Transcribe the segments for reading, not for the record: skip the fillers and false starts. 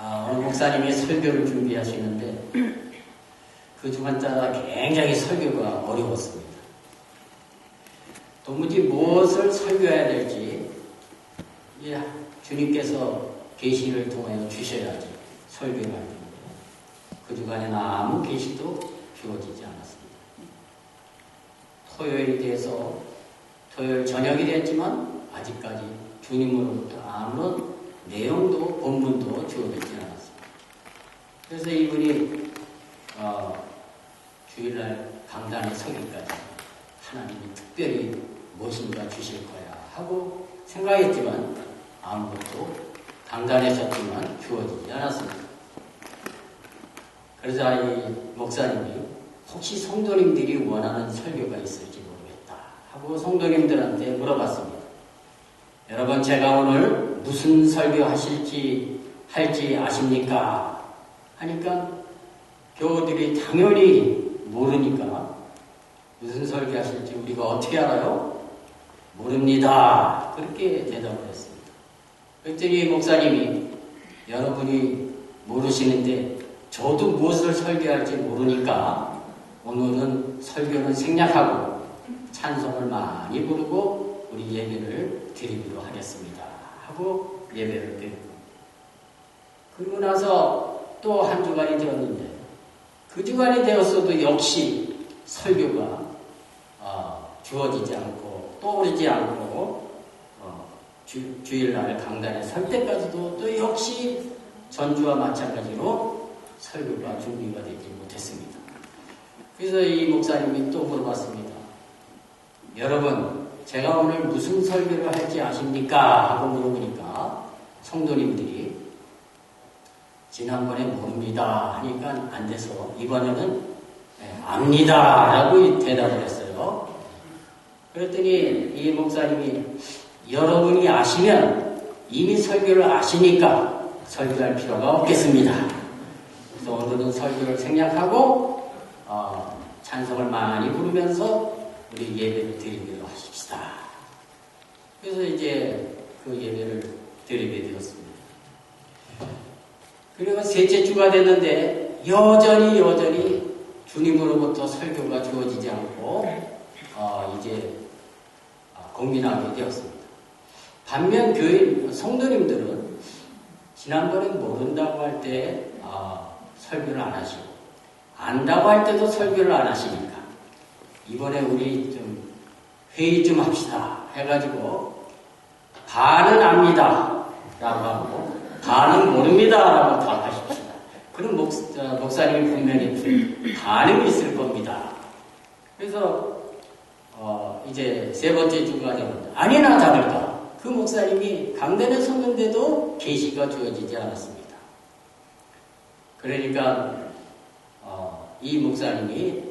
어느 목사님이 설교를 준비하시는데 그 주간 따라 굉장히 설교가 어려웠습니다. 도무지 무엇을 설교해야 될지 주님께서 계시를 통하여 주셔야지 설교를 할 텐데 그 주간에는 아무 계시도 주어지지 않았습니다. 토요일이 돼서 토요일 저녁이 됐지만 아직까지 주님으로부터 아무런 내용도 본문도 주어지지 않았습니다. 그래서 이분이 주일날 강단에 서기까지 하나님이 특별히 무엇인가 주실 거야 하고 생각했지만 아무것도 강단에 섰지만 주어지지 않았습니다. 그래서 이 목사님이 혹시 성도님들이 원하는 설교가 있을지 모르겠다 하고 성도님들한테 물어봤습니다. 여러분, 제가 오늘 무슨 설교 할지 아십니까? 하니까 교우들이 당연히 모르니까 무슨 설교 하실지 우리가 어떻게 알아요? 모릅니다. 그렇게 대답을 했습니다. 그랬더니 목사님이 여러분이 모르시는데 저도 무엇을 설교할지 모르니까 오늘은 설교는 생략하고 찬송을 많이 부르고 우리 예배를 드리기로 하겠습니다 하고 예배를 드리고, 그리고 나서 또 한 주간이 되었는데 그 주간이 되었어도 역시 설교가 주어지지 않고 떠오르지 않고 주일날 강단에 설 때까지도 또 역시 전주와 마찬가지로 설교가 준비가 되지 못했습니다. 그래서 이 목사님이 또 물어봤습니다. 여러분, 제가 오늘 무슨 설교를 할지 아십니까? 하고 물어보니까 성도님들이 지난번에 모릅니다 하니까 안 돼서 이번에는 압니다 라고 대답을 했어요. 그랬더니 이 목사님이 여러분이 아시면 이미 설교를 아시니까 설교할 필요가 없겠습니다. 그래서 오늘은 설교를 생략하고 찬송을 많이 부르면서 우리 예배를 드리기로 하십시다. 그래서 이제 그 예배를 드리게 되었습니다. 그리고 셋째 주가 됐는데 여전히 주님으로부터 설교가 주어지지 않고 이제 고민하게 되었습니다. 반면 교인 성도님들은 지난번에 모른다고 할 때 설교를 안 하시고 안다고 할 때도 설교를 안 하시니까 이번에 우리 좀 회의 좀 합시다 해가지고 반은 압니다 라고 하고 반은 모릅니다 라고 답하십시다. 그럼 목사님이 분명히 반응이 있을 겁니다. 그래서 이제 세 번째 주가 되는데 아니나 다를까 그 목사님이 강단에 섰는데도 계시가 주어지지 않았습니다. 그러니까 이 목사님이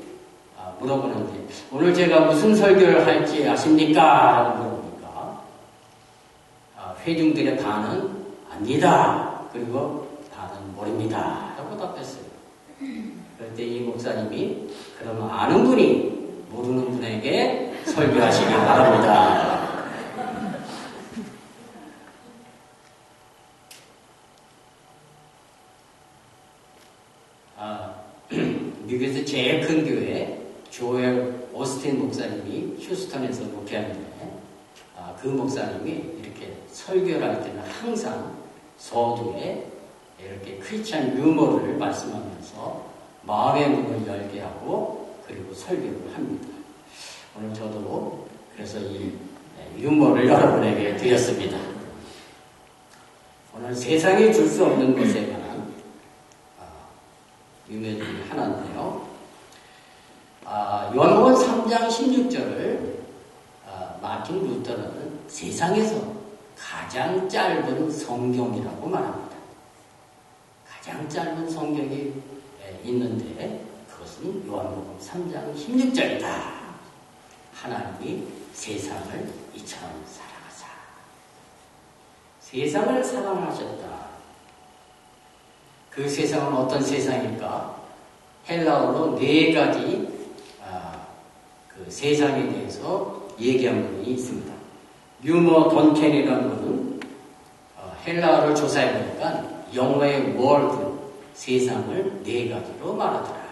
물어보는데 오늘 제가 무슨 설교를 할지 아십니까? 라고 물어보니까 회중들의 반은 압니다. 그리고 반은 모릅니다. 라고 답했어요. 그럴 때 이 목사님이 그러면 아는 분이 모르는 분에게 설교하시기 바랍니다. 미국에서 제일 큰 교회 조엘 오스틴 목사님이 휴스턴에서 목회하는데 그 목사님이 이렇게 설교를 할 때는 항상 서두에 이렇게 크리스찬 유머를 말씀하면서 마음의 문을 열게 하고 그리고 설교를 합니다. 오늘 저도 그래서 이 유머를 여러분에게 드렸습니다. 오늘 세상에 줄 수 없는 것에 관한 유머 중에 하나인데요. 요한복음 3장 16절을 마틴 루터는 세상에서 가장 짧은 성경이라고 말합니다. 가장 짧은 성경이 있는데 그것은 요한복음 3장 16절이다. 하나님이 세상을 이처럼 사랑하사. 세상을 사랑하셨다. 그 세상은 어떤 세상일까? 헬라어로 네 가지 그 세상에 대해서 얘기한 부분이 있습니다. 유머 돈켄이라는 분은 헬라어를 조사해보니까 영어의 world, 세상을 네 가지로 말하더라.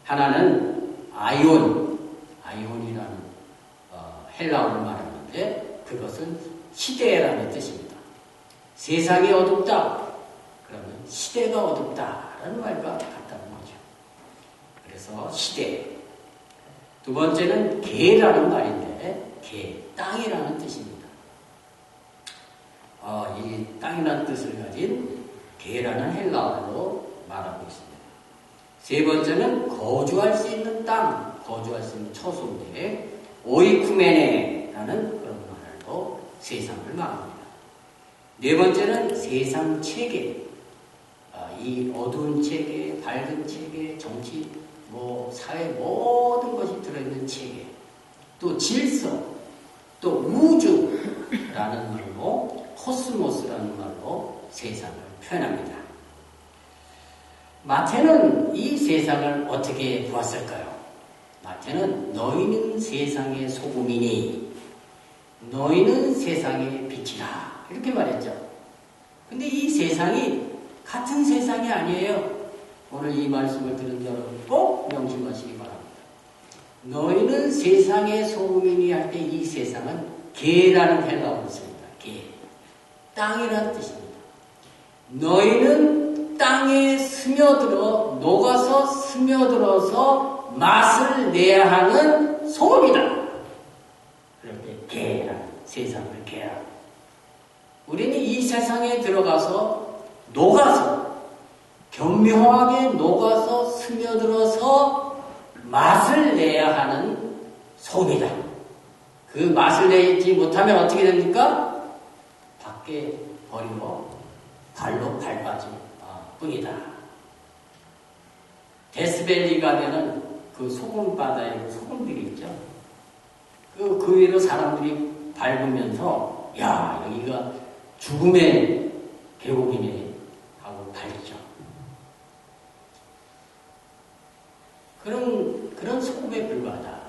하나는 아이온이라는 헬라어를 말하는데 그것은 시대라는 뜻입니다. 세상이 어둡다. 그러면 시대가 어둡다라는 말과 같다는 거죠. 그래서 시대. 두 번째는 개라는 말인데 땅이라는 뜻입니다. 이 땅이라는 뜻을 가진 개라는 헬라어로 말하고 있습니다. 세 번째는 거주할 수 있는 땅, 거주할 수 있는 처소인데 오이쿠메네라는 그런 말로 세상을 말합니다. 네 번째는 세상 체계, 이 어두운 체계, 밝은 체계, 정치, 사회 모든 것이 들어있는 체계, 또 질서, 또 우주라는 말로 코스모스라는 말로 세상을 표현합니다. 마태는 이 세상을 어떻게 보았을까요? 마태는 너희는 세상의 소금이니 너희는 세상의 빛이라 이렇게 말했죠. 근데 이 세상이 같은 세상이 아니에요. 오늘 이 말씀을 들은 여러분 꼭 명심하시기 바랍니다. 너희는 세상의 소금이니 할 때 이 세상은 개라는 헬라어를 씁니다. 개. 땅이라는 뜻입니다. 너희는 땅에 녹아서 스며들어서 맛을 내야 하는 소금이다. 그렇게 개라는 세상을 개라. 우리는 이 세상에 들어가서 교묘하게 녹아서 스며들어서 맛을 내야 하는 소금이다. 그 맛을 내지 못하면 어떻게 됩니까? 밖에 버리고 발로 밟아질 뿐이다. 데스밸리 가면은 그 소금 바다에 소금들이 있죠. 그 위로 사람들이 밟으면서 야 여기가 죽음의 계곡이네 하고 밟죠. 그런 소금에 불과하다.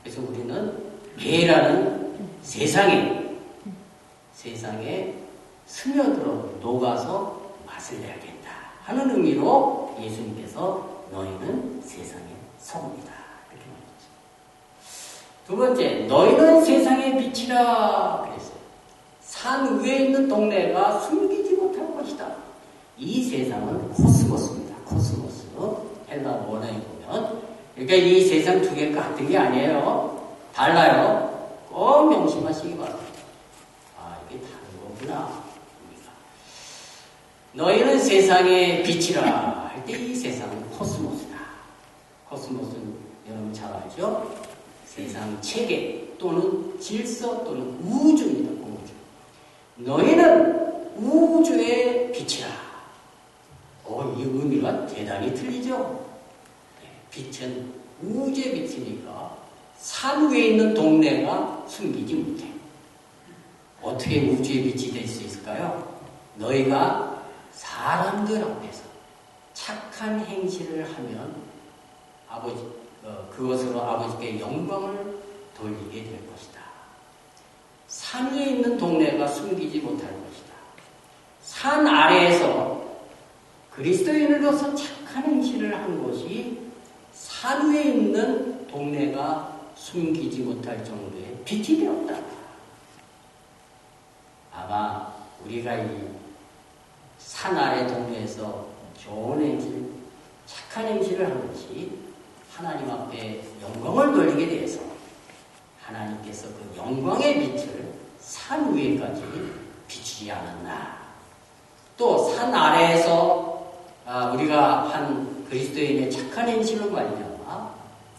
그래서 우리는 개라는 세상에 스며들어 녹아서 맛을 내야겠다 하는 의미로 예수님께서 너희는 세상의 소금이다 이렇게 말했죠. 두 번째, 너희는 세상의 빛이라 그랬어요. 산 위에 있는 동네가 숨기지 못할 것이다. 이 세상은 코스모스입니다. 코스모스. 헬라 원어에 보면 그러니까 이 세상 두 개가 같은 게 아니에요. 달라요. 꼭 명심하시기 바랍니다. 이게 다른 거구나. 너희는 세상의 빛이라 할 때 이 세상은 코스모스다. 코스모스는 여러분 잘 알죠? 세상 체계 또는 질서 또는 우주입니다. 우주. 너희는 우주의 빛이라. 이 의미가 대단히 틀리죠? 빛은 우주의 빛이니까 산 위에 있는 동네가 숨기지 못해. 어떻게 우주의 빛이 될 수 있을까요? 너희가 사람들 앞에서 착한 행실을 하면 그것으로 아버지께 영광을 돌리게 될 것이다. 산 위에 있는 동네가 숨기지 못할 것이다. 산 아래에서 그리스도인으로서 착한 행실을 한 것이 산 위에 있는 동네가 숨기지 못할 정도의 빛이 되었다. 아마 우리가 이 산 아래 동네에서 좋은 행실, 착한 행실을 한 것이 하나님 앞에 영광을 돌리게 돼서 하나님께서 그 영광의 빛을 산 위에까지 비추지 않았나. 또 산 아래에서 우리가 한 그리스도인의 착한 행실로 말미암아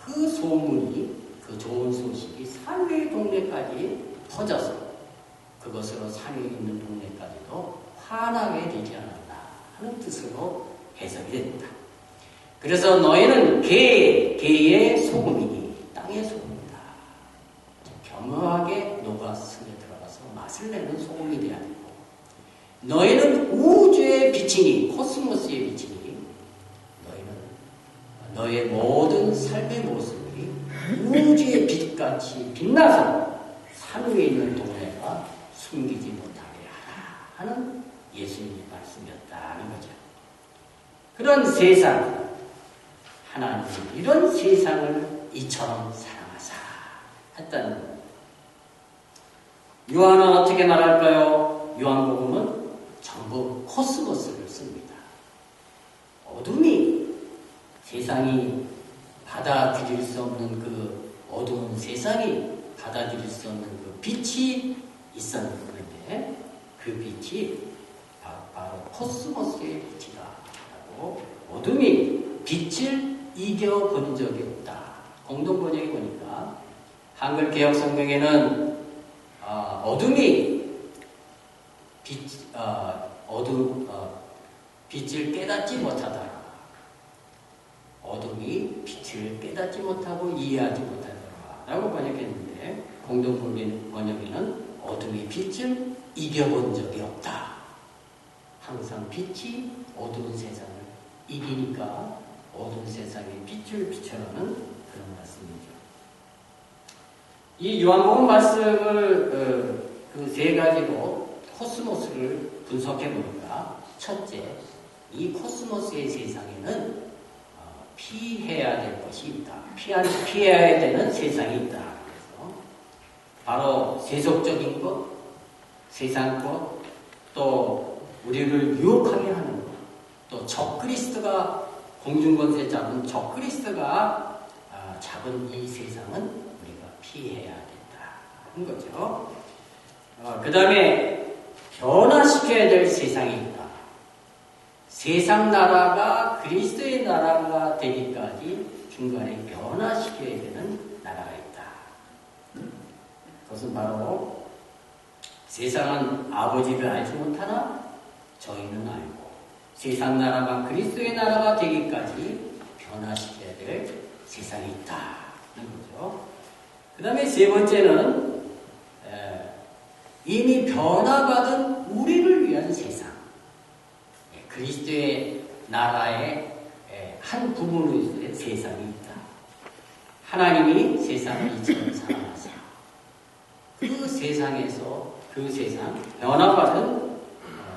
그 소문이, 그 좋은 소식이 산 위의 동네까지 퍼져서 그것으로 산 위에 있는 동네까지도 환하게 되지 않았나 하는 뜻으로 해석이 됩니다. 그래서 너희는 개의 소금이니 땅의 소금이다. 겸허하게 녹아 스며들어가서 맛을 내는 소금이 되어야 되고, 너희는 우주의 빛이니 코스모스의 빛이니 너희는 너의 모든 삶의 모습이 우주의 빛같이 빛나서 산 위에 있는 동네가 숨기지 못하게 하라 하는 예수님의 말씀이었다는 거죠. 그런 세상, 하나님은 이런 세상을 이처럼 사랑하사 했다는 거예요. 요한은 어떻게 말할까요? 요한복음은 전부 코스모스를 씁니다. 어둠이 세상이 받아들일 수 없는 그 어두운 세상이 받아들일 수 없는 그 빛이 있었는데 그 빛이 바로 코스모스의 빛이다 라고 어둠이 빛을 이겨본 적이 없다. 공동 번역에 보니까 한글 개혁 성경에는 어둠이 빛을 깨닫지 못하더라. 어둠이 빛을 깨닫지 못하고 이해하지 못하더라 라고 번역했는데 공동 번역에는 어둠이 빛을 이겨본 적이 없다. 항상 빛이 어두운 세상을 이기니까 어두운 세상에 빛을 비춰라는 그런 말씀이죠. 이 요한복음 말씀을 그 세 가지로 코스모스를 분석해 보니까 첫째, 이 코스모스의 세상에는 피해야 될 것이 있다. 피해야 되는 세상이 있다. 그래서 바로 세속적인 것, 세상 것, 또 우리를 유혹하게 하는 것, 또 적그리스도가 공중권세 잡은 적그리스도가 잡은 이 세상은 우리가 피해야 된다는 거죠. 그 다음에 변화시켜야 될 세상이 있다. 세상 나라가 그리스도의 나라가 되기까지 중간에 변화시켜야 되는 나라가 있다. 그것은 바로 세상은 아버지를 알지 못하나 저희는 알고 세상 나라가 그리스도의 나라가 되기까지 변화시켜야 될 세상이 있다는 거죠. 그 다음에 세 번째는 이미 변화받은 우리를 위한 세상, 그리스도의 나라의 한 부분으로서의 세상이 있다. 하나님이 세상을 이처럼 사랑하사 그 세상에서 그 세상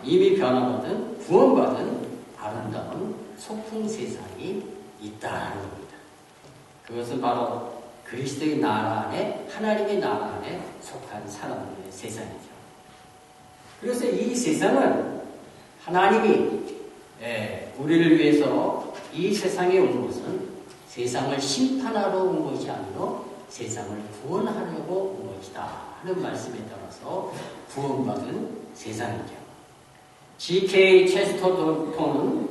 이미 변화받은 구원받은 아름다운 소풍 세상이 있다는 겁니다. 그것은 바로 그리스도의 나라 안에 하나님의 나라 안에 속한 사람들의 세상이죠. 그래서 이 세상은 하나님이 우리를 위해서 이 세상에 온 것은 세상을 심판하러 온 것이 아니라 세상을 구원하려고 온 것이다 하는 말씀에 따라서 구원받은 세상이죠. G.K. 체스터턴은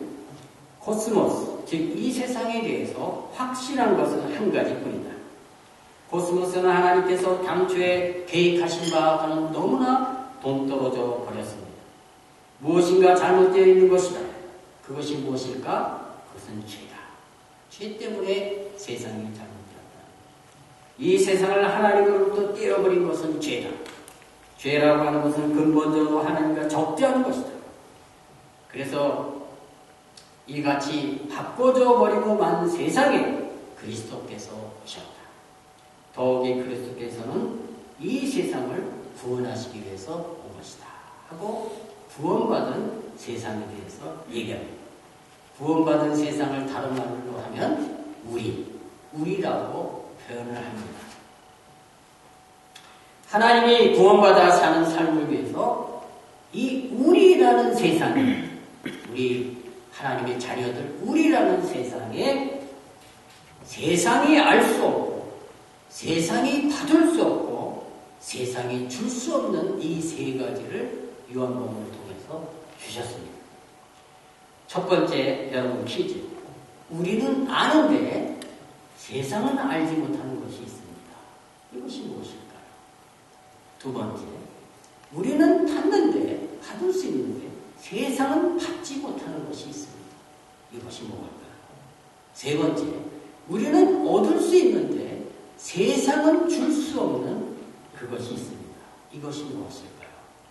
코스모스, 즉 이 세상에 대해서 확실한 것은 한 가지뿐이다. 코스모스는 하나님께서 당초에 계획하신 바와는 너무나 동떨어져 버렸습니다. 무엇인가 잘못되어 있는 것이다. 그것이 무엇일까? 그것은 죄다. 죄 때문에 세상이 잘못되었다. 이 세상을 하나님으로부터 떼어버린 것은 죄다. 죄라고 하는 것은 근본적으로 하나님과 적대하는 것이다. 그래서 이같이 바꿔져 버리고 만 세상에 그리스도께서 오셨다. 더욱이 그리스도께서는 이 세상을 구원하시기 위해서 온 것이다 하고 구원받은 세상에 대해서 얘기합니다. 구원받은 세상을 다른 말로 하면 우리라고 표현을 합니다. 하나님이 구원받아 사는 삶을 위해서 이 우리라는 세상에 우리 하나님의 자녀들 우리라는 세상에 세상이 알 수 없고 세상이 받을 수 없고 세상이 줄 수 없는 이 세 가지를 요한복음을 통해서 주셨습니다. 첫 번째 여러분 퀴즈. 우리는 아는데 세상은 알지 못하는 것이 있습니다. 이것이 무엇일까요? 두 번째, 우리는 받는데 받을 수 있는데 세상은 받지 못하는 것이 있습니다. 이것이 무엇일까요? 세 번째, 우리는 얻을 수 있는데 세상은 줄 수 없는 그것이 있습니다. 이것이 무엇일까요?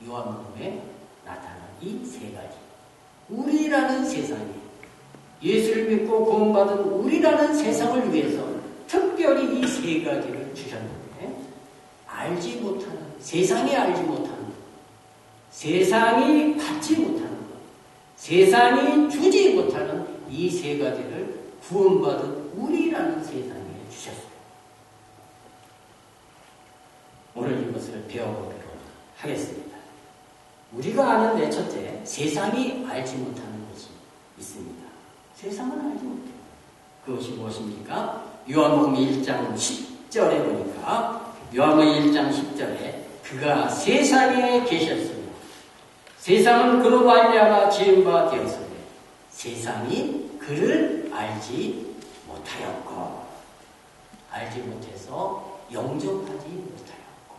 요한복음에 나타난 이 세 가지. 우리라는 세상에 예수를 믿고 구원받은 우리라는 세상을 위해서 특별히 이 세 가지를 주셨는데 알지 못하는, 세상에 알지 못하는, 세상이 받지 못하는 것, 세상이 주지 못하는 이 세 가지를 구원받은 우리라는 세상에 주셨어요. 오늘 이것을 배워보도록 하겠습니다. 우리가 아는 첫째, 세상이 알지 못하는 것이 있습니다. 세상은 알지 못해요. 그것이 무엇입니까? 요한복음 1장 10절에 보니까 요한복음 1장 10절에 그가 세상에 계셨으며 세상은 그로 말미암아 지은 바 되었으며 세상이 그를 알지 못하였고 알지 못해서 영접하지 못하였고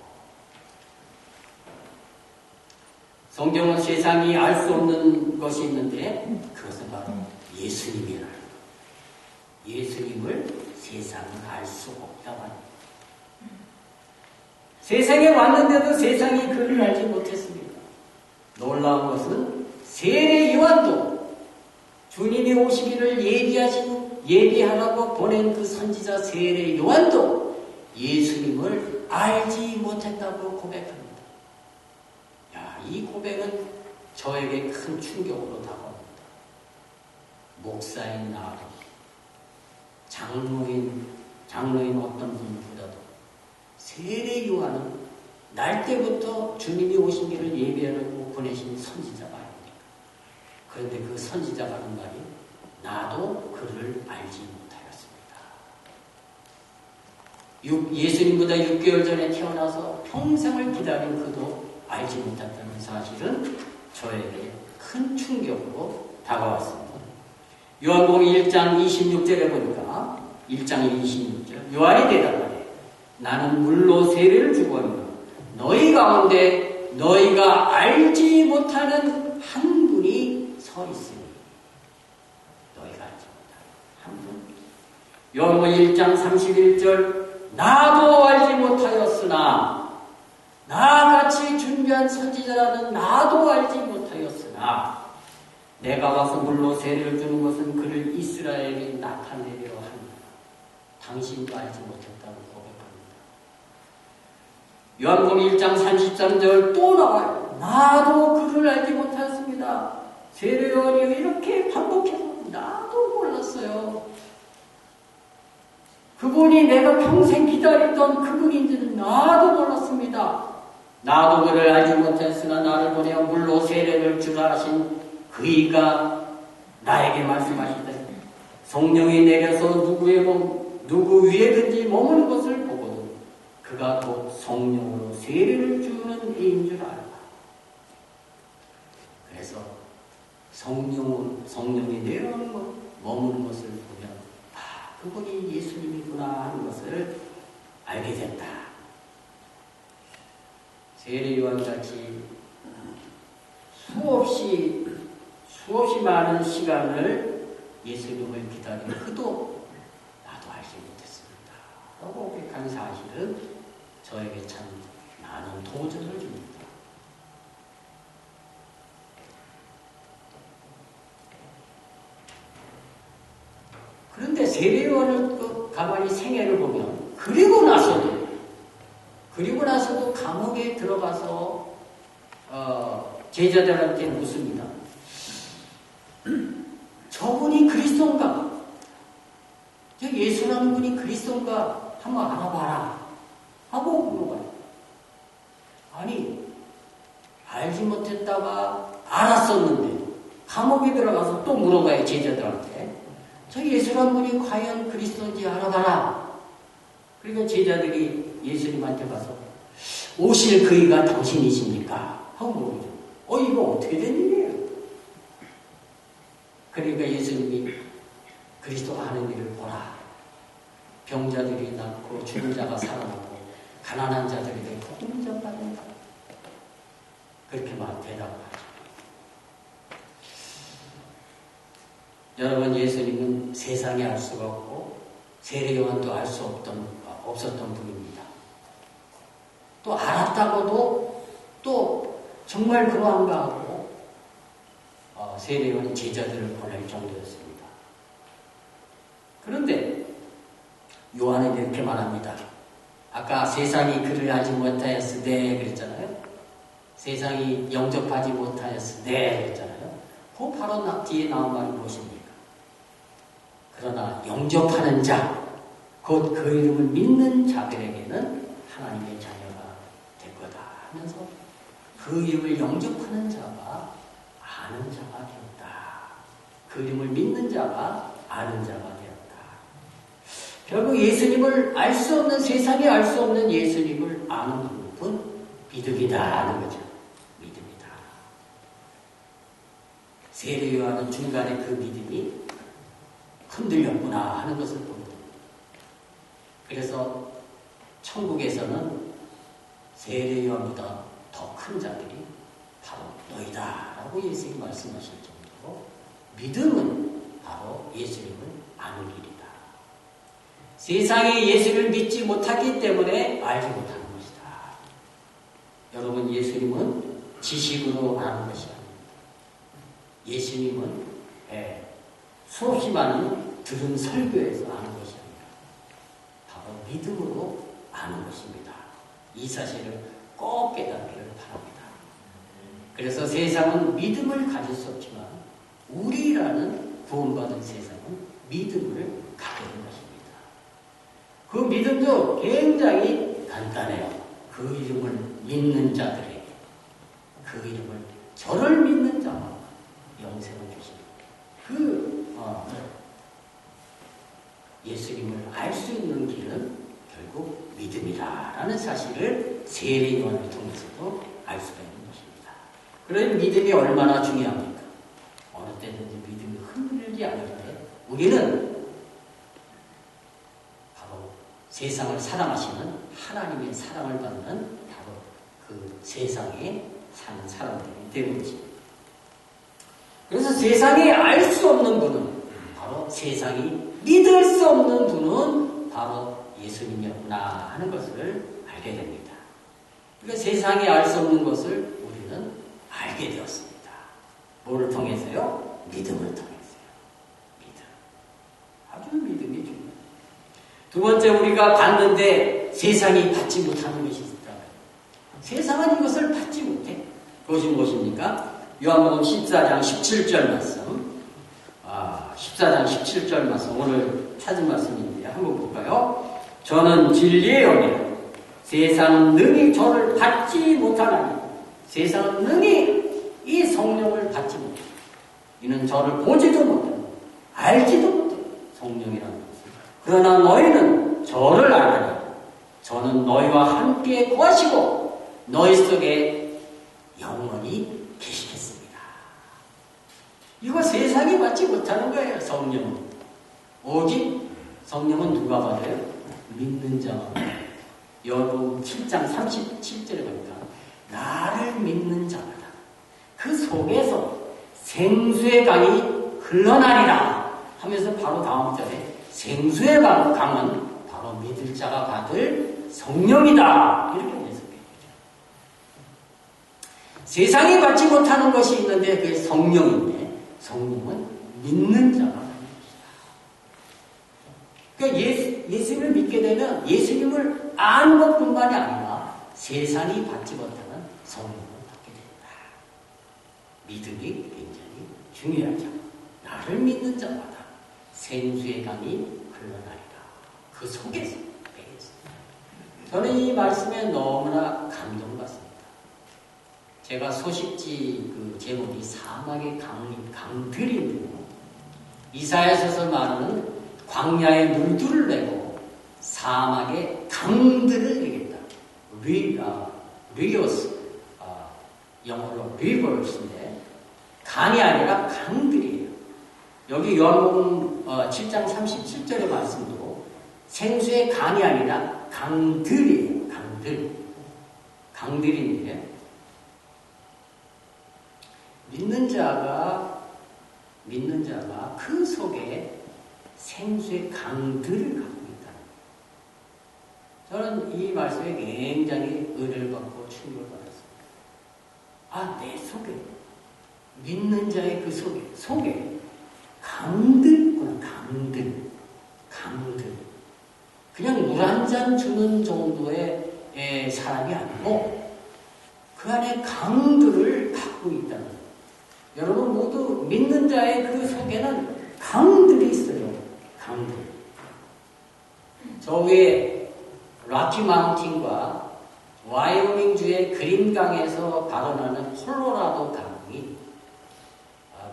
성경은 세상이 알 수 없는 것이 있는데 그것은 바로 예수님이라는 것. 예수님을 세상은 알 수 없다고 합니다. 세상에 왔는데도 세상이 그를 알지 못했습니다. 놀라운 것은 세례 요한도 주님이 오시기를 예비하라고 보낸 그 선지자 세례 요한도 예수님을 알지 못했다고 고백합니다. 야, 이 고백은 저에게 큰 충격으로 다가옵니다. 목사인 나도 장로인 어떤 분보다도 세례 요한은 날 때부터 주님이 오신 길을 예비하라고 보내신 선지자가 아닙니까? 그런데 그 선지자가 하는 말이 나도 그를 알지 못하였습니다. 예수님보다 6개월 전에 태어나서 평생을 기다린 그도 알지 못했다는 사실은 저에게 큰 충격으로 다가왔습니다. 요한복음 1장 26절에 보니까 1장 26절 요한이 대답하되 나는 물로 세례를 주거니와 너희 가운데 너희가 알지 못하는 한 분이 서 있으니 너희가 알지 못하는 한 분. 요한복음 1장 31절 나도 알지 못하였으나 나같이 준비한 선지자라는 나도 알지 못하였으나 내가 와서 물로 세례를 주는 것은 그를 이스라엘에 나타내려 합니다. 당신도 알지 못했다고 고백합니다. 요한복음 1장 33절 또 나와요. 나도 그를 알지 못했습니다. 세례 요한이 이렇게 반복해서 나도 몰랐어요. 그분이 내가 평생 기다리던 그분인지는 나도 몰랐습니다. 나도 그를 알지 못했으나 나를 보내어 물로 세례를 주라 하신 그이가 나에게 말씀하시되 성령이 내려서 누구 위에든지 머무는 것을 보거든 그가 곧 성령으로 세례를 주는 이인 줄 알라. 그래서 성령이 내려오는 것, 머무는 것을 보면 그분이 예수님이구나 하는 것을 알게 됐다. 세례 요한같이 수없이 많은 시간을 예수님을 기다린 그도 나도 알지 못했습니다. 라고 고백한 사실은 저에게 참 많은 도전을 줍니다. 그런데 세례 요한을 가만히 생애를 보면 그리고 나서도 감옥에 들어가서 제자들한테 묻습니다. 저분이 그리스도인가? 예수라는 분이 그리스도인가? 한번 알아봐라 하고 물어봐요. 아니 알지 못했다가 알았었는데 감옥에 들어가서 또 물어봐요. 제자들한테 저 예수라는 분이 과연 그리스도인지 알아봐라. 그러니까 제자들이 예수님한테 가서 오실 그이가 당신이십니까? 하고 물어보죠. 이거 어떻게 된 일이에요? 그러니까 예수님이 그리스도가 하는 일을 보라. 병자들이 낫고 죽은 자가 살아나고 가난한 자들에게 복음을 전파된다. 그렇게 막 대답하죠. 여러분, 예수님은 세상에 알 수가 없고 세례 요한도 알 수 없었던 분입니다. 또 알았다고도 또 정말 그러한가 하고 세례 요한이 제자들을 보낼 정도였습니다. 그런데 요한은 이렇게 말합니다. 아까 세상이 그를 알지 못하였으되 그랬잖아요. 세상이 영접하지 못하였으네 했잖아요. 그 바로 뒤에 나온 말이 무엇입니까? 그러나 영접하는 자, 곧 그 이름을 믿는 자들에게는 하나님의 자녀가 될 거다 하면서 그 이름을 영접하는 자가 아는 자가 되었다. 그 이름을 믿는 자가 아는 자가 되었다. 결국 예수님을 알 수 없는, 세상에 알 수 없는 예수님을 아는 방법은 믿음이다 하는 거죠. 믿음이다. 세례 요한은 중간에 그 믿음이 흔들렸구나 하는 것을 봅니다. 그래서 천국에서는 세례 요한보다 더 큰 자들이 바로 너희다 라고 예수님이 말씀하실 정도로 믿음은 바로 예수님을 아는 길이다. 세상에 예수를 믿지 못하기 때문에 알지 못하는 것이다. 여러분, 예수님은 지식으로 아는 것이 아닙니다. 예수님은 수없이 많은 들은 설교에서 아는 것이 아니라 바로 믿음으로 아는 것입니다. 이 사실을 꼭 깨닫기를 바랍니다. 그래서 세상은 믿음을 가질 수 없지만 우리라는 구원받은 세상은 믿음을 갖게 된 것입니다. 그 믿음도 굉장히 간단해요. 그 이름을 믿는 자들에게, 그 이름을 저를 믿는 자와 영생을 주십니다. 예수님을 알 수 있는 길은 결국 믿음이다라는 사실을 세례 요한을 통해서도 알 수가 있는 것입니다. 그런 믿음이 얼마나 중요합니까? 어느 때든지 믿음이 흔들리지 않을 때 우리는 바로 세상을 사랑하시는 하나님의 사랑을 받는 바로 그 세상에 사는 사람들이 되는 것입니다. 그래서 세상에 알 수 없는 분은 바로 세상이 믿을 수 없는 분은 바로 예수님이었구나 하는 것을 알게 됩니다. 그러니까 세상에 알 수 없는 것을 우리는 알게 되었습니다. 뭐를 통해서요? 믿음을 통해서요. 믿음. 아주 믿음이 중요해요. 두 번째, 우리가 받는데 세상이 받지 못하는 것이 있다. 세상은 이것을 받지 못해. 그것이 무엇입니까? 요한복음 14장 17절 말씀. 14장 17절 말씀. 오늘 찾은 말씀인데 한번 볼까요? 저는 진리의 영이라. 세상은 능히 저를 받지 못하나니. 세상은 능히 이 성령을 받지 못해. 이는 저를 보지도 못하고 알지도 못해. 성령이라는 것은. 그러나 너희는 저를 알아니. 저는 너희와 함께 거하시고 너희 속에 영원히 계시겠습니다. 이거 세상이 받지 못하는 거예요. 성령은. 오직 성령은 누가 받아요? 믿는 자만. 여러분 7장 37절에 보니까 나를 믿는 자마다 그 속에서 생수의 강이 흘러나리라 하면서 바로 다음 절에 생수의 강은 바로 믿을 자가 받을 성령이다 이렇게 해석해요. 세상이 받지 못하는 것이 있는데 그게 성령인데 성령은 믿는 자가 받는 것이다. 그러니까 예수님을 믿게 되면 예수님을 아는 것뿐만이 아니라 세상이 받지 못하는 성령을 받게 된다. 믿음이 굉장히 중요하죠. 나를 믿는 자마다 생수의 강이 흘러나리라. 그 속에서 되겠습니다. 저는 이 말씀에 너무나 감동받습니다. 제가 소식지 그 제목이 사막의 강들인데요. 이사야서에서 말하는 광야의 물들을 내고 사막의 강들을 내겠다. 리오스, 영어로 rivers인데 강이 아니라 강들이에요. 여기 요한복음 7장 37절의 말씀도 생수의 강이 아니라 강들이에요. 강들인데 믿는 자가 그 속에 생수의 강들을 갖고 있다. 저는 이 말씀에 굉장히 은혜를 받고 충격을 받았습니다. 내 속에, 믿는 자의 그 속에 강들이 있구나. 강들. 그냥 물 한 잔 주는 정도의 사람이 아니고 그 안에 강들을 갖고 있다는 거예요. 여러분 모두 믿는 자의 그 속에는 강들이 있어요. 강들. 저 위에 락키 마운틴과 와이오밍주의 그린강에서 발원하는 콜로라도 강이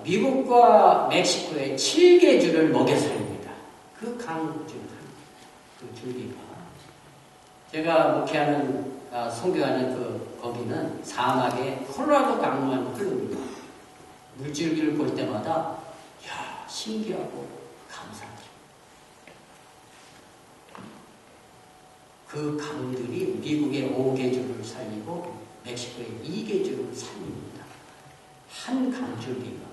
미국과 멕시코의 7개 주를 먹여 살립니다. 그 강줄, 그 줄기가. 제가 목회하는, 선교하는 거기는 사막에 콜로라도 강만 흐릅니다. 물줄기를 볼 때마다, 이야, 신기하고 감사하죠. 그 강들이 미국의 5개 주를 살리고 멕시코의 2개 주를 살립니다. 한 강줄기가.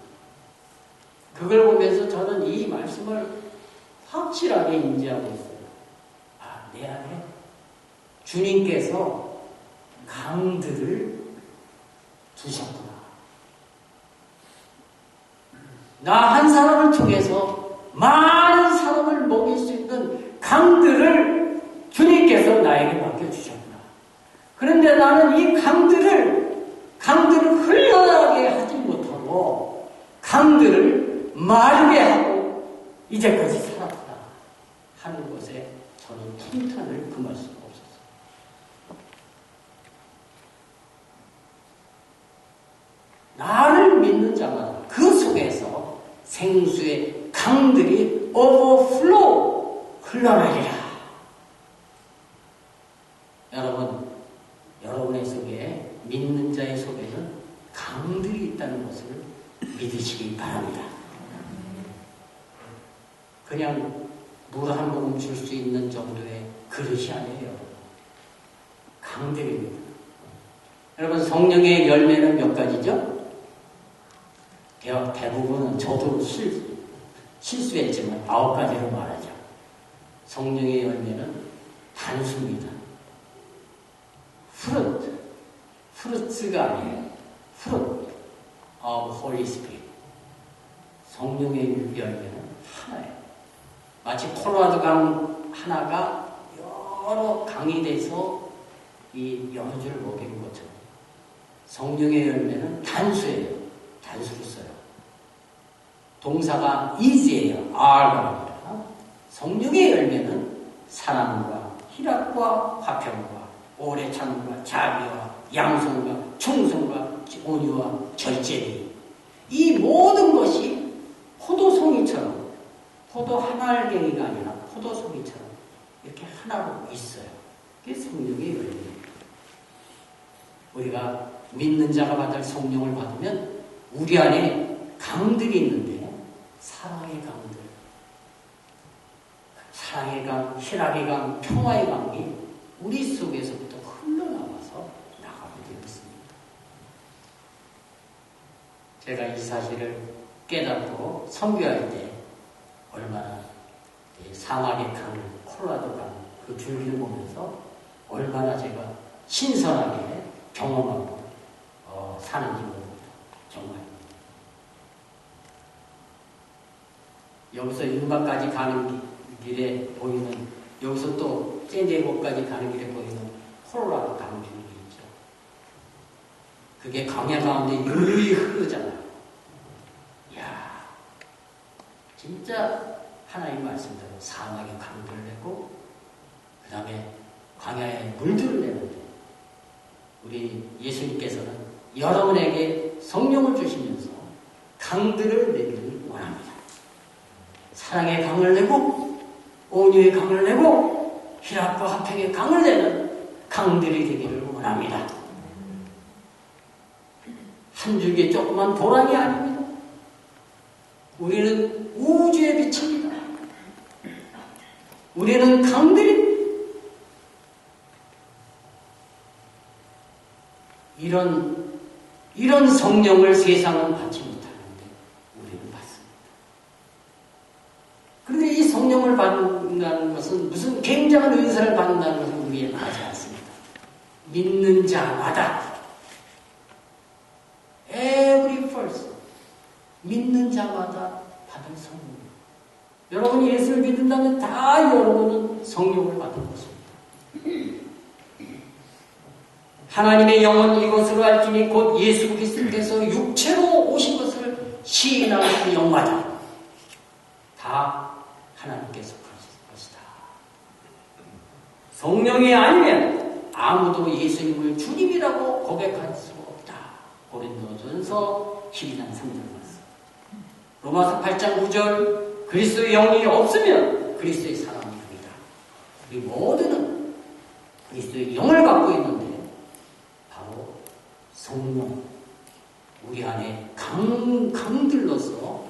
그걸 보면서 저는 이 말씀을 확실하게 인지하고 있어요. 아, 내 안에 주님께서 강들을 두셨구나. 나 한 사람을 통해서 많은 사람을 먹일 수 있는 강들을 주님께서 나에게 맡겨주셨구나. 그런데 나는 이 강들을 흘러나가게 하지 못하고 강들을 마르게 하고 이제까지 살았구나 하는 것에 저는 통탄을 금할 수가 없었어요. 나를 믿는 자마다 그 속에서 생수의 강들이 오버플로우 흘러나리라. 여러분, 여러분의 속에 믿는 자의 속에는 강들이 있다는 것을 믿으시기 바랍니다. 그냥 물 한 모금 줄 수 있는 정도의 그릇이 아니에요. 강들입니다. 여러분, 성령의 열매는 몇 가지죠? 대부분은 저도 실수했지만 9가지로 말하죠. 성령의 열매는 단수입니다. 프루트가 아니에요. fruit of Holy Spirit. 성령의 열매는 하나예요. 마치 콜로라도 강 하나가 여러 강이 돼서 이 여러 줄을 먹이는 것처럼 성령의 열매는 단수예요. 단수로 써요. 동사가 is예요. are가 아니라. 성령의 열매는 사랑과 희락과 화평과 오래 참음과 자비와 양성과 충성과 온유와 절제니 이 모든 것이 포도송이처럼 포도 한 알갱이가 아니라 포도송이처럼 이렇게 하나로 있어요. 그게 성령의 열매입니다. 우리가 믿는 자가 받을 성령을 받으면 우리 안에 강들이 있는데 사랑의 강들, 사랑의 강, 희락의 강, 평화의 강이 우리 속에서부터 흘러나와서 나가게 되었습니다. 제가 이 사실을 깨닫고 선교할 때 얼마나 사막의 강을, 콜로라도 강, 그 줄기를 보면서 얼마나 제가 신선하게 경험하고 사는지 모릅니다. 정말. 여기서 윤박까지 가는 길에 보이는, 여기서 또 샌디에고까지 가는 길에 보이는 콜로라도 강줄기 있죠. 그게 강야 가운데 유유히 흐르잖아요. 이야, 진짜 하나님 말씀대로 사막에 강들을 내고 그 다음에 광야에 물들을 내는데 우리 예수님께서는 여러분에게 성령을 주시면서 강들을 내기를 원합니다. 사랑의 강을 내고 온유의 강을 내고 희락과 화평의 강을 내는 강들이 되기를 원합니다. 한 줄기 조그만 도랑이 아닙니다. 우리는 우주의 빛입니다. 우리는 강들입니다. 이런 성령을 세상은 받지 못하는데 우리는 받습니다. 그런데 이 성령을 받는다는 것은 무슨 굉장한 은사를 받는다는 것은 우리에게 하지 않습니다. 믿는 자마다 every person 믿는 자마다 받은 성령. 여러분이 예수를 믿는다면 다 여러분은 성령을 받은 것입니다. 하나님의 영은 이것으로 알지니 곧 예수 그리스도께서 육체로 오신 것을 시인하는 영마다 다 하나님께서 그러실 것이다. 성령이 아니면 아무도 예수님을 주님이라고 고백할 수 없다. 고린도전서 12장 3절 말씀. 로마서 8장 9절 그리스도의 영이 없으면 그리스도의 사람이 아니다. 우리 모두는 그리스도의 영을 갖고 있는데 바로 성령 우리 안에 강들로서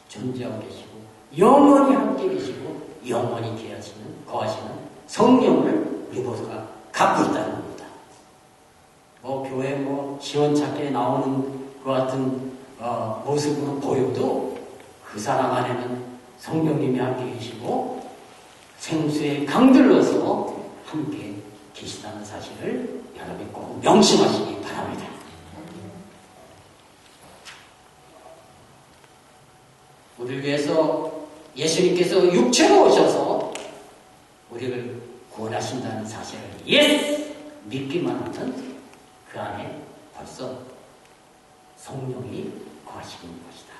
존재하고 계시고 영원히 함께 계시고 영원히 거하시는 성령을 우리 모두가 갖고 있다는 겁니다. 교회 시원찮게 나오는 것 같은 모습으로 보여도 그 사람 안에는 성령님이 함께 계시고 생수의 강들로서 함께 계시다는 사실을 여러분이 꼭 명심하시기 바랍니다. 우리를 위해서 예수님께서 육체로 오셔서 우리를 구원하신다는 사실을 믿기만 하면 그 안에 벌써 성령이 거하시는 것이다.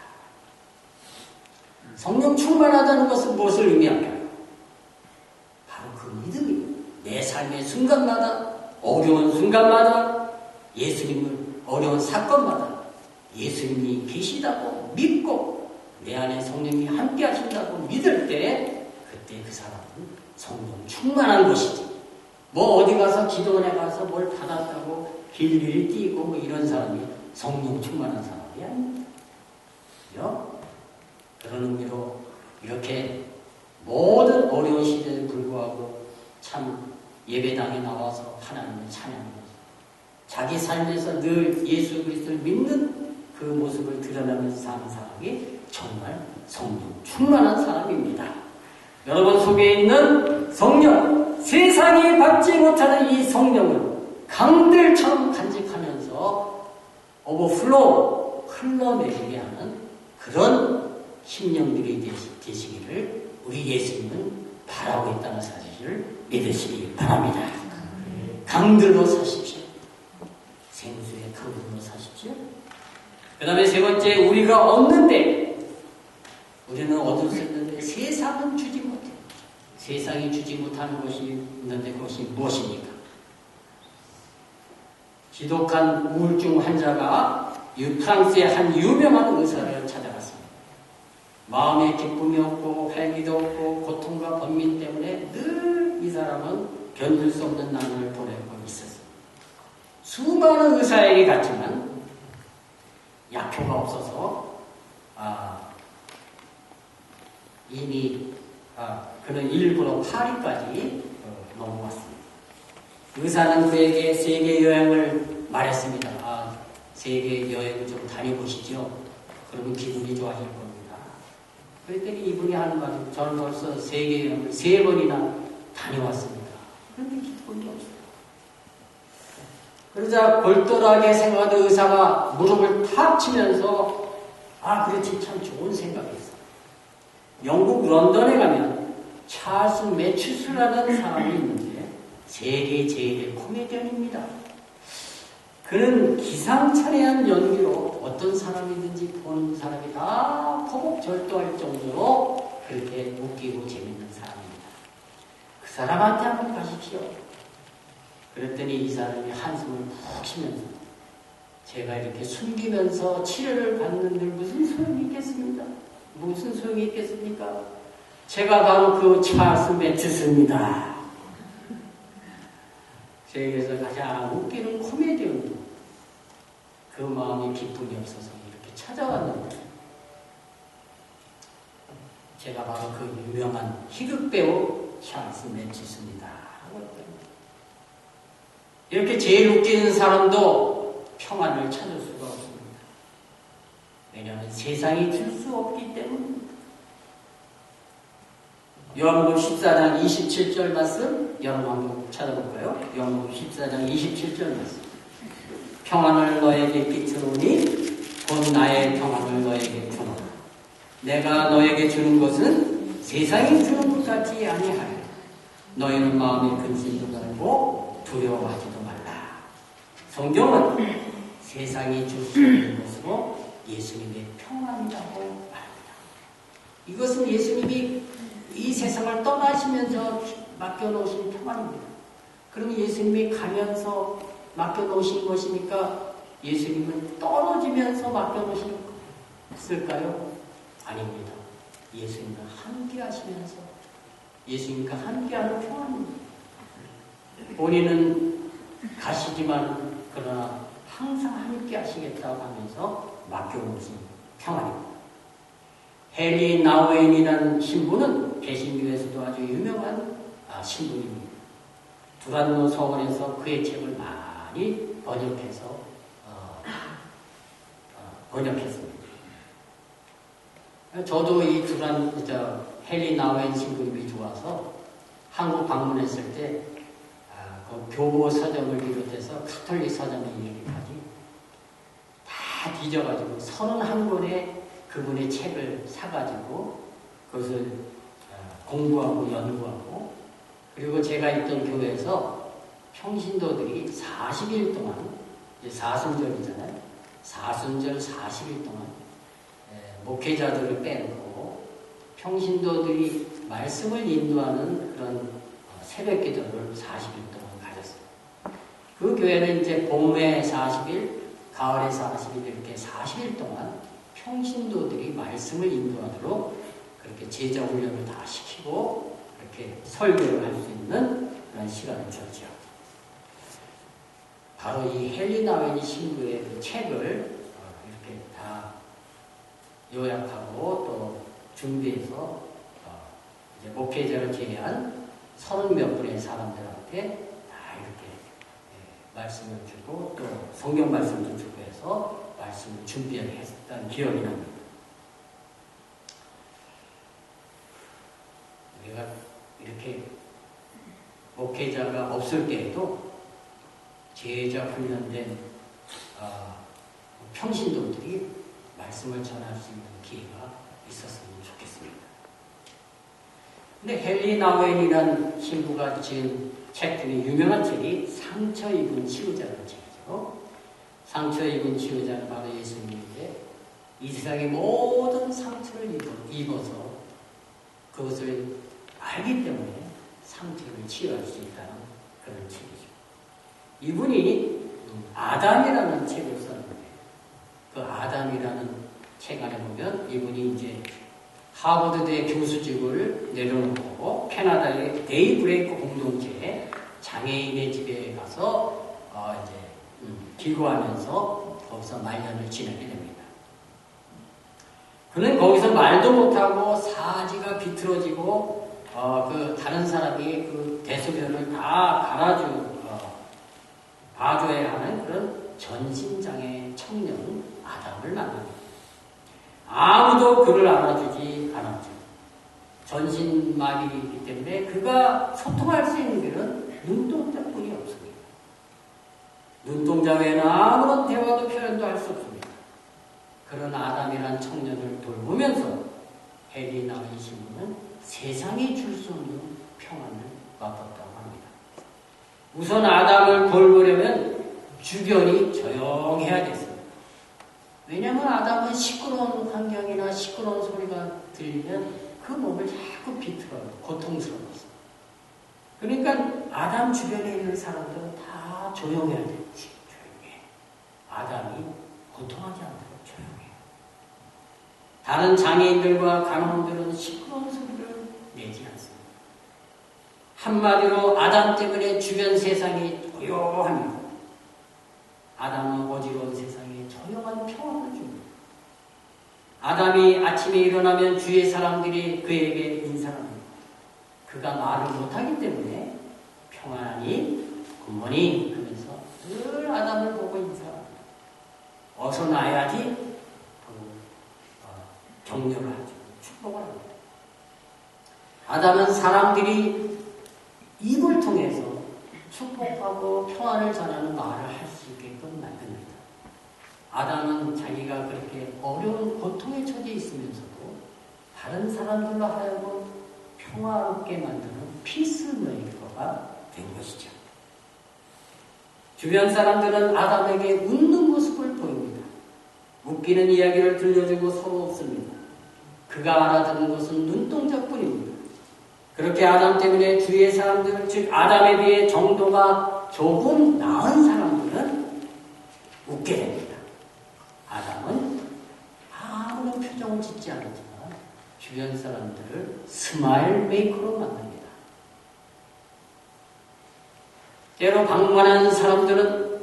성령 충만하다는 것은 무엇을 의미할까요? 바로 그 믿음이 내 삶의 순간마다 어려운 순간마다 예수님을 어려운 사건마다 예수님이 계시다고 믿고 내 안에 성령이 함께 하신다고 믿을 때 그때 그 사람은 성령 충만한 것이지. 어디 가서 기도원에 가서 뭘 받았다고 길을 뛰고 이런 사람이 성령 충만한 사람이 아닙니다. 그런 의미로 이렇게 모든 어려운 시대에 불구하고 참 예배당에 나와서 하나님을 찬양하면서 자기 삶에서 늘 예수 그리스도를 믿는 그 모습을 드러내면서 사는 사람이 정말 성령 충만한 사람입니다. 여러분 속에 있는 성령, 세상이 받지 못하는 이 성령을 강들처럼 간직하면서 오버플로우 흘러내리게 하는 그런 심령들이 되시기를 우리 예수님은 바라고 있다는 사실을 믿으시기 바랍니다. 강들로 사십시오. 생수의 강들로 사십시오. 그 다음에 세 번째, 우리가 얻는데 우리는 얻을 수 있는데 세상은 주지 못해. 세상이 주지 못하는 것이 있는데 그것이 무엇입니까? 지독한 우울증 환자가 프랑스의 한 유명한 의사를 찾아갔습니다. 마음에 기쁨이 없고 활기도 없고 고통과 번민 때문에 늘 이 사람은 견딜 수 없는 난을 보내고 있었습니다. 수많은 의사에게 갔지만 약효가 없어서 이미 그는 일부러 파리까지 넘어왔습니다. 의사는 그에게 세계 여행을 말했습니다. 세계 여행을 좀 다녀보시죠. 그러면 기분이 좋아질 겁니다. 그랬더니 이분이 하는 말은 저는 벌써 세계 여행을 3번이나 다녀왔습니다. 그런데 기분이 없어요. 그러자 골똘하게 생각하던 의사가 무릎을 탁 치면서 그렇지, 참 좋은 생각이었어. 영국 런던에 가면 찰스 매튜스라는 사람이 있는데 세계 제일의 코미디언입니다. 그는 기상천외한 연기로 어떤 사람이든지 보는 사람이 다 포복절도할 정도로 그렇게 웃기고 재밌는 사람입니다. 그 사람한테 한번 가십시오. 그랬더니 이 사람이 한숨을 푹 쉬면서 제가 이렇게 숨기면서 치료를 받는데 무슨 소용이 있겠습니까? 무슨 소용이 있겠습니까? 제가 바로 그 찰스 매튜스입니다. 세계에서 가장 웃기는 코미디언. 그 마음에 기쁨이 없어서 이렇게 찾아왔는데 제가 바로 그 유명한 희극배우 찰스 매튜스입니다. 이렇게 제일 웃기는 사람도 평안을 찾을 수가 없습니다. 왜냐하면 세상이 줄 수 없기 때문입니다. 요한복음 14장 27절 말씀 여러분 한번 찾아볼까요? 요한복음 14장 27절 말씀. 평안을 너에게 끼치노니 곧 나의 평안을 너에게 주노라. 내가 너에게 주는 것은 세상이 주는 것 같지 아니하여 너희는 마음에 근심도 말고 두려워하지도 말라. 성경은 세상이 줄 수 있는 것으로 예수님의 평안이라고 말합니다. 이것은 예수님이 이 세상을 떠나시면서 맡겨놓으신 평안입니다. 그럼 예수님이 가면서 맡겨놓으신 것이니까 예수님은 떨어지면서 맡겨놓으셨을까요? 아닙니다. 예수님과 함께 하시면서 예수님과 함께하는 평안입니다. 본인은 가시지만 그러나 항상 함께 하시겠다고 하면서 맡겨놓으신 평안입니다. 헨리 나우엔이라는 신부는 개신교에서도 아주 유명한 신부입니다. 두란노 서원에서 그의 책을 많이 번역했습니다. 저도 이 헨리 나우엔 신부님이 좋아서 한국 방문했을 때 그 교보 서점을 비롯해서 카톨릭 서점에 이르기까지 다 뒤져가지고 31권의 그분의 책을 사가지고 그것을 공부하고 연구하고 그리고 제가 있던 교회에서 평신도들이 40일 동안 이제 사순절이잖아요. 사순절 40일 동안 목회자들을 빼놓고 평신도들이 말씀을 인도하는 그런 새벽 기도를 40일 동안 가졌어요. 그 교회는 이제 봄에 40일, 가을에 40일 이렇게 40일 동안 평신도들이 말씀을 인도하도록 그렇게 제자 훈련을 다 시키고 이렇게 설교를 할 수 있는 그런 시간을 줬죠. 바로 이 헨리 나우엔 신부의 그 책을 이렇게 다 요약하고 또 준비해서 이제 목회자를 제외한 30몇 분의 사람들한테 다 이렇게 말씀을 주고 또 성경 말씀도 주고 해서 말씀을 준비했던 기억이 납니다. 우리가 이렇게 목회자가 없을 때에도 제자 훈련된 평신도들이 말씀을 전할 수 있는 기회가 있었으면 좋겠습니다. 근데 헨리 나우엔이라는 신부가 지은 책 중에 유명한 책이 상처 입은 치유자라는 책이죠. 상처 입은 치유자는 바로 예수님인데 이 세상의 모든 상처를 입어서 그것을 알기 때문에 상처를 치유할 수 있다는 그런 책이죠. 이분이 아담이라는 책을 썼는데 그 아담이라는 책 안에 보면 이분이 이제 하버드대 교수직을 내려놓고 캐나다의 데이브레이크 공동체에 장애인의 집에 가서 이제 기고하면서 거기서 말년을 지내게 됩니다. 그는 거기서 말도 못하고 사지가 비틀어지고 그 다른 사람이 그 대소변을 다 봐줘야 하는 그런 전신장애 청년 아담을 만납니다. 아무도 그를 알아주지 않았죠. 전신마비이기 때문에 그가 소통할 수 있는 길은 눈동자뿐이 없습니다. 눈동자 외에는 아무런 대화도 표현도 할 수 없습니다. 그런 아담이란 청년을 돌보면서 헨리 나우엔 신부는 세상이 줄 수 없는 평안을 맛봤다고 합니다. 우선 아담을 돌보려면 주변이 조용해야 됐습니다. 왜냐하면 아담은 시끄러운 환경이나 시끄러운 소리가 들리면 그 몸을 자꾸 비틀어요. 고통스러워서. 그러니까 아담 주변에 있는 사람들은 다 조용해야 돼요. 조용해. 아담이 고통하지 않도록 조용해. 다른 장애인들과 간호원들은 시끄러운 소리를 내지 않습니다. 한마디로 아담 때문에 주변 세상이 조용합니다. 아담은 어지러운 세상에 조용한 평안을 줍니다. 아담이 아침에 일어나면 주위의 사람들이 그에게 인사합니다. 그가 말을 못하기 때문에 평안히 굿모닝 하면서 늘 아담을 보고 인사합니다. 어서 나야지 격려를 하죠. 축복을 합니다. 아담은 사람들이 입을 통해서 축복하고 평안을 전하는 말을 할 수 있게끔 만듭니다. 아담은 자기가 그렇게 어려운 고통에 처해 있으면서도 다른 사람들로 하여금 평화롭게 만드는 피스메이커가 된 것이죠. 주변 사람들은 아담에게 웃는 모습을 보입니다. 웃기는 이야기를 들려주고 서로 웃습니다. 그가 알아듣는 것은 눈동자뿐입니다. 그렇게 아담 때문에 주위의 사람들, 즉 아담에 비해 정도가 조금 나은 사람들은 웃게 됩니다. 아담은 아무런 표정을 짓지 않았지만 주변 사람들을 스마일 메이커로 만듭니다. 때로 방문하는 사람들은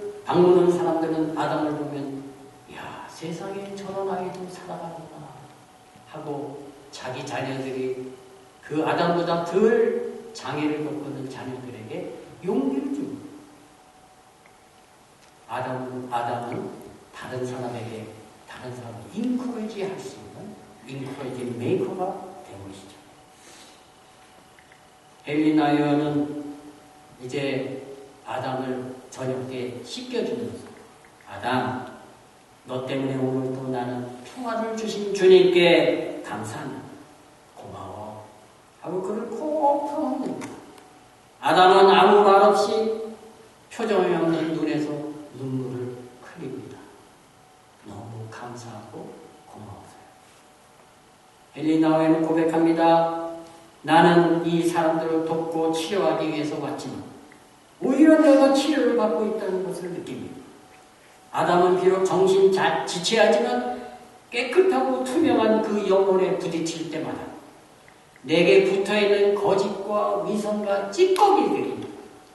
아담을 보면 야, 세상에 저런 아이도 살아가는구나 하고 자기 자녀들이 그 아담보다 덜 장애를 겪는 자녀들에게 용기를 줍니다. 아담은 다른 사람을 인커리지 할 수 있는 인커리지 메이커가 된 것이죠. 엘리나이어는 이제 아담을 저녁 때 씻겨주면서 아담, 너 때문에 오늘도 나는 평화를 주신 주님께 감사합니다. 고마워. 하고 그를 꼭 품어줍니다. 아담은 아무 말 없이 표정이 없는 눈에서 눈물을 흘립니다. 너무 감사하고 고마워서요. 엘리나이어는 고백합니다. 나는 이 사람들을 돕고 치료하기 위해서 왔지만 오히려 내가 치료를 받고 있다는 것을 느낍니다. 아담은 비록 정신 지체하지만 깨끗하고 투명한 그 영혼에 부딪힐 때마다 내게 붙어있는 거짓과 위선과 찌꺼기들이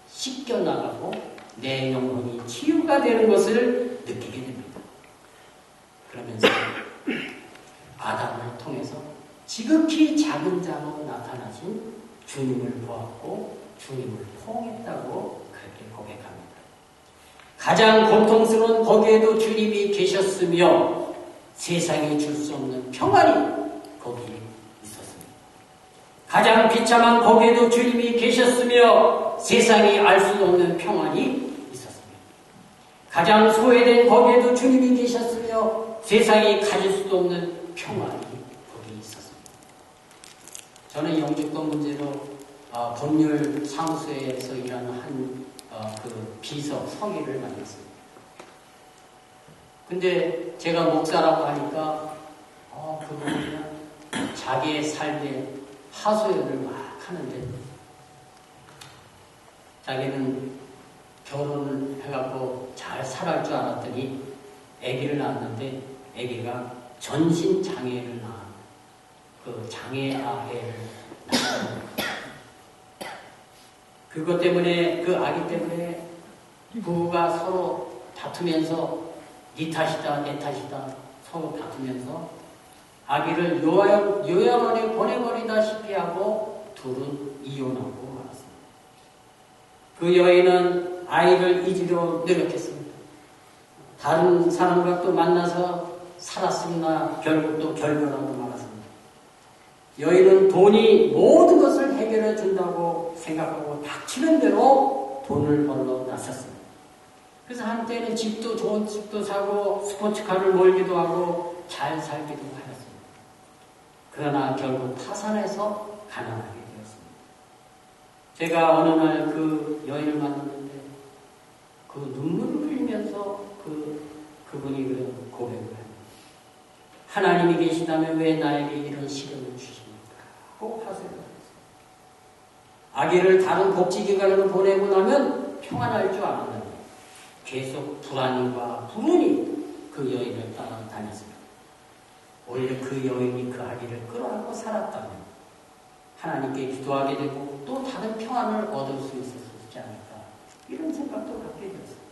씻겨나가고 내 영혼이 치유가 되는 것을 느끼게 됩니다. 그러면서 아담을 통해서 지극히 작은 자로 나타나신 주님을 보았고 주님을 포옹했다고 그렇게 고백합니다. 가장 고통스러운 거기에도 주님이 계셨으며 세상이 줄 수 없는 평안이 거기에 있었습니다. 가장 비참한 거기에도 주님이 계셨으며 세상이 알 수 없는 평안이 있었습니다. 가장 소외된 거기에도 주님이 계셨으며 세상이 가질 수도 없는 평안이 거기에 있었습니다. 저는 영주권 문제로 법률 사무소에서 일하는 그 비서 성의를 만났습니다. 근데 제가 목사라고 하니까 그분이 자기의 삶에 하소연을 막 하는데 자기는 결혼을 해갖고 잘 살아갈 줄 알았더니 아기를 낳았는데 아기가 전신장애를 낳은 그 장애아를 낳았습니다. 그것 때문에, 그 아기 때문에 부부가 서로 다투면서 네 탓이다, 내 탓이다 서로 다투면서 아기를 요양원에 보내버리다시피 하고 둘은 이혼하고 말았습니다. 그 여인은 아이를 잊으려 노력했습니다. 다른 사람과 또 만나서 살았으나 결국 또 결별하고 말았습니다. 여인은 돈이 모든 것을 해결해 준다고 생각하고 닥치는 대로 돈을 벌러 나섰습니다. 그래서 한때는 집도 좋은 집도 사고 스포츠카를 몰기도 하고 잘 살기도 하였습니다. 그러나 결국 파산해서 가난하게 되었습니다. 제가 어느 날 그 여인을 만났는데 그 눈물을 흘리면서 그분이 그런 고백을 합니다. 하나님이 계시다면 왜 나에게 이런 시련을 주십니까? 꼭 하소연을 했습니다. 아기를 다른 복지기관으로 보내고 나면 평안할 줄 알았는데 계속 불안과 불운이 그 여인을 따라다녔습니다. 오히려 그 여인이 그 아기를 끌어안고 살았다면 하나님께 기도하게 되고 또 다른 평안을 얻을 수 있었지 않을까 이런 생각도 갖게 되었습니다.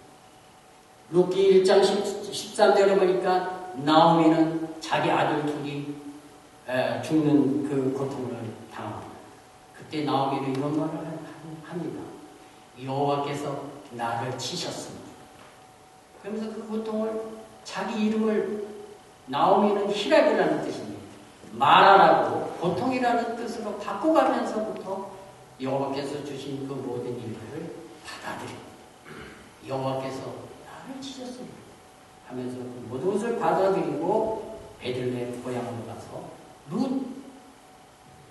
룻기 1장 13절에 보니까 나오미는 자기 아들 둘이 죽는 그 고통을 당합니다. 그때 나오미는 이런 말을 합니다. 여호와께서 나를 치셨습니다. 그러면서 그 고통을 자기 이름을 나오미는 희락이라는 뜻입니다. 말하라고 고통이라는 뜻으로 바꿔가면서부터 여호와께서 주신 그 모든 일들을 받아들입니다. 여호와께서 나를 치셨습니다 하면서 모든 것을 받아들이고 베들레헴 고향으로 가서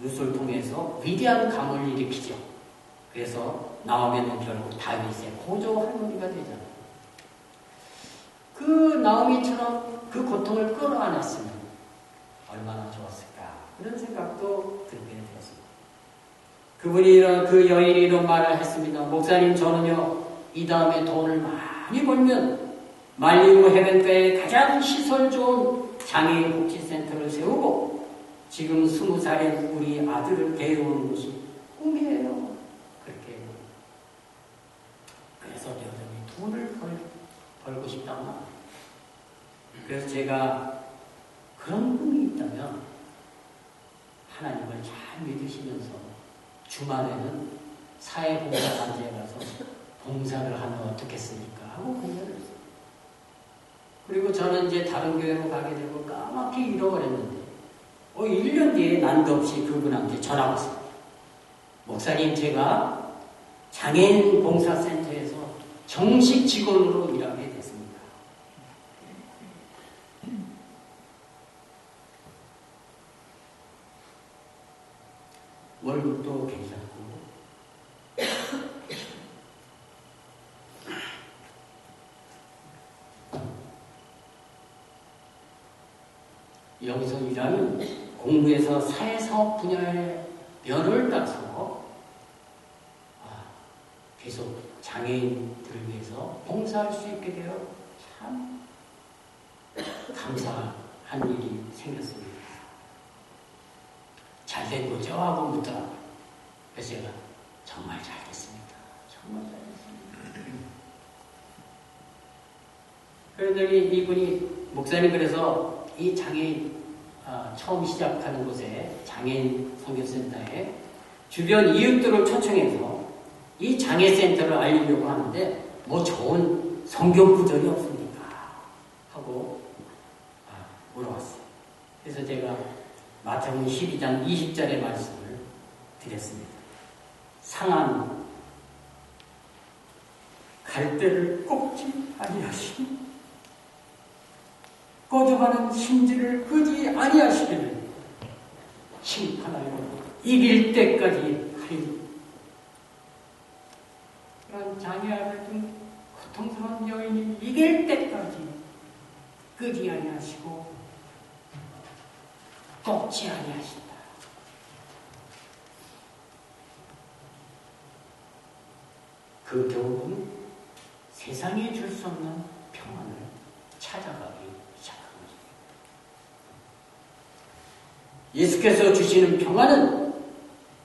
룻을 통해서 위대한 감을 일으키죠. 그래서 나오미는 결국 다윗의 고조 할머니가 되잖아요. 그 나오미처럼 그 고통을 끌어안았으면 얼마나 좋았을까. 그런 생각도 들게 되었습니다. 그분이 그 여인이 이런 말을 했습니다. 목사님, 저는요, 이 다음에 돈을 많이 벌면 말리고 해변가에 가장 시설 좋은 장애인 복지센터를 세우고 지금 20살인 우리 아들을 데려오는 것이 꿈이에요. 그렇게. 그래서 여전히 돈을 벌고 싶다나. 그래서 제가 그런 꿈이 있다면 하나님을 잘 믿으시면서 주말에는 사회봉사단체에 가서 봉사를 하면 어떻겠습니까? 하고 공부를 했어요. 그리고 저는 이제 다른 교회로 가게 되고 까맣게 잃어버렸는데 1년 뒤에 난도없이 그분한테 전화가 왔어요. 목사님, 제가 장애인 봉사센터에서 정식 직원으로 일하게 됐습니다. 월급도 괜찮고 여기서 일하면 공부에서 사회사업 분야의 면을 따서 계속 장애인들을 위해서 봉사할 수 있게 되어 참 감사한 일이 생겼습니다. 잘 된 거죠? 하고 묻더라고요. 그래서 제가 정말 잘 됐습니다. 정말 잘 됐습니다. 그러더니 이분이 목사님, 그래서 이 장애인 처음 시작하는 곳에 장애인 선교센터에 주변 이웃들을 초청해서 이 장애센터를 알리려고 하는데 뭐 좋은 성경 구절이 없습니까? 하고 물어봤어요. 그래서 제가 마태복음 12장 20절의 말씀을 드렸습니다. 상한 갈대를 꺾지 아니하시니 꺼져가는 심지를 끄지 아니하시기를 심판하여 이길 때까지 하리니. 그런 장애아를 둔 고통스러운 여인이 이길 때까지 끄지 아니하시고 꺾지 아니하신다. 그 교훈은 세상에 줄 수 없는 평안을 찾아가기 시작한 것입니다. 예수께서 주시는 평안은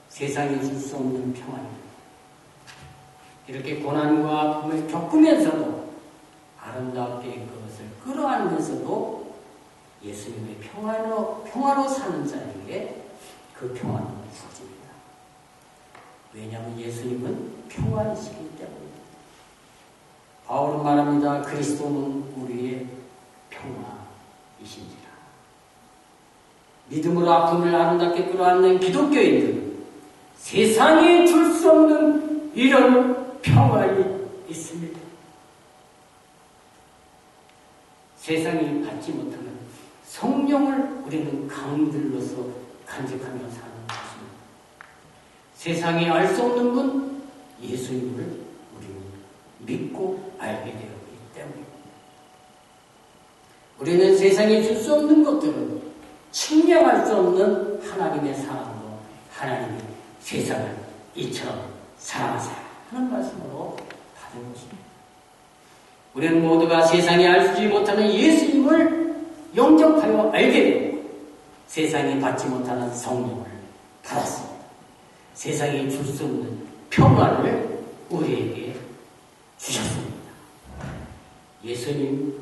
세상에 줄 수 없는 평안입니다. 이렇게 고난과 아픔을 겪으면서도 아름답게 그것을 끌어안으면서도 예수님의 평화로 사는 자에게 그 평안은 주어집니다. 왜냐하면 예수님은 평화이시기 때문입니다. 바울은 말합니다. 그리스도는 우리의 평화이신지라. 믿음으로 아픔을 아름답게 끌어안는 기독교인들은 세상에 줄 수 없는 이런 평화가 있습니다. 세상이 받지 못하는 성령을 우리는 강들로서 간직하며 사는 것입니다. 세상이 알 수 없는 분, 예수님을 우리는 믿고 알게 되었기 때문입니다. 우리는 세상에 줄 수 없는 것들은 측량할 수 없는 하나님의 사랑으로 하나님이 세상을 이처럼 사랑하사 하는 말씀으로 받은 것입니다. 우리는 모두가 세상이 알지 못하는 예수님을 영접하여 알게 되고 세상이 받지 못하는 성령을 받았습니다. 세상이 줄 수 없는 평화를 우리에게 주셨습니다. 예수님,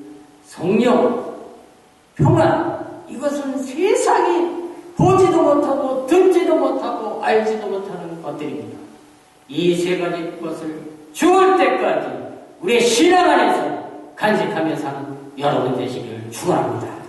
성령, 평화, 이것은 세상이 보지도 못하고 듣지도 못하고 알지도 못하는 것들입니다. 이 세 가지 것을 죽을 때까지 우리의 신앙 안에서 간직하며 사는 여러분 되시길 축원합니다.